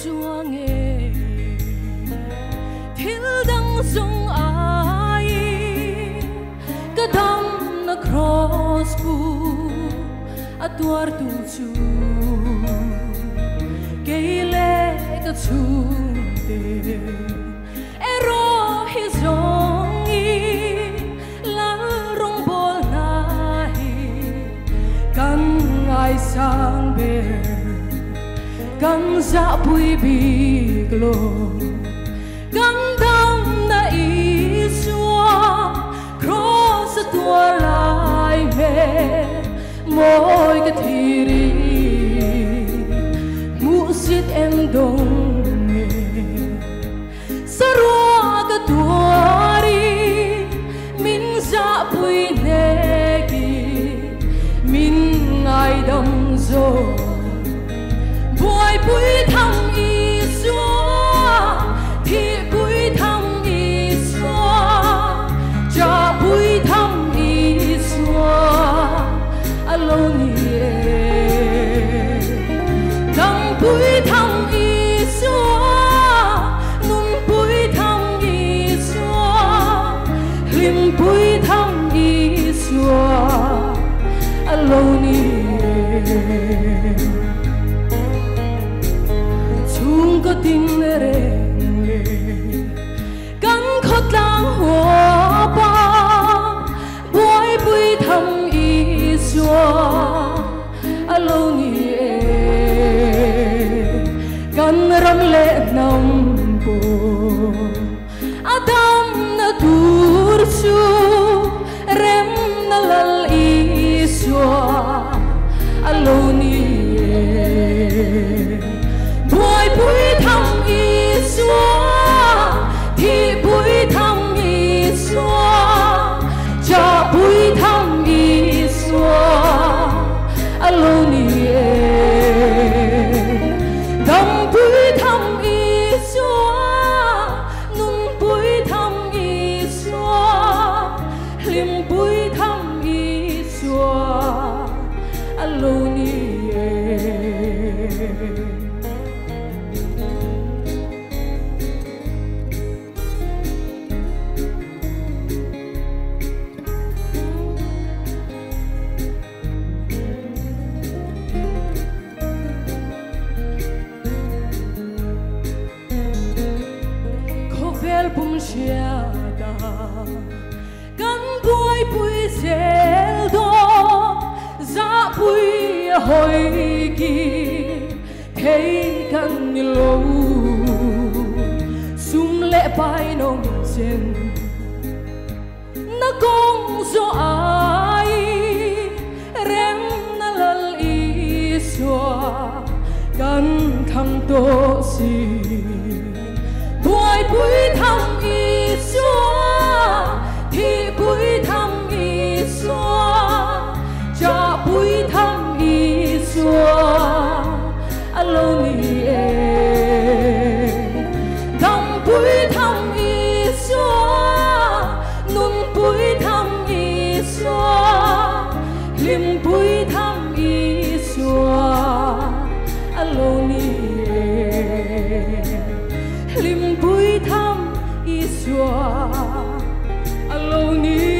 chúa nghe thiếu đăng sông ai cái đâm na cross bu atuar tu chu cái lệ cái chu de ero hi zong i la rong bol na hi kan ai sang be kan za pui bi glo kan dam na i xua cross tua lai me mỗi cái thiri mu sit em dong me sarua cái tuari min za pui negi min ai dam zo boy pui tham i xua thì pui tham i xua cha pui tham i xua alone dam pui tham i xua nun pui tham i xua lim pui tham i xua alone chung có tin re cắn khót lang hoa ba boy pui tham i xua alone kan ram le nam po adam na tur su rem na lal i xua alone boy pui tham i xua thì pui tham i xua cha pui tham i xua alone dam pui tham i xua nun pui tham i xua lim pui tham i xua alone bum shiada kan boy pui sel do za pui hoi ki thei kan ni lo sum le pai nong chen na gong zo ai rem na lal i xua kan thang to si boy pui tham i xua thì pui tham i xua cha pui tham i xua alone dam pui tham i xua nun pui tham i xua lim pui tham i xua alone lim pui tham i xua alone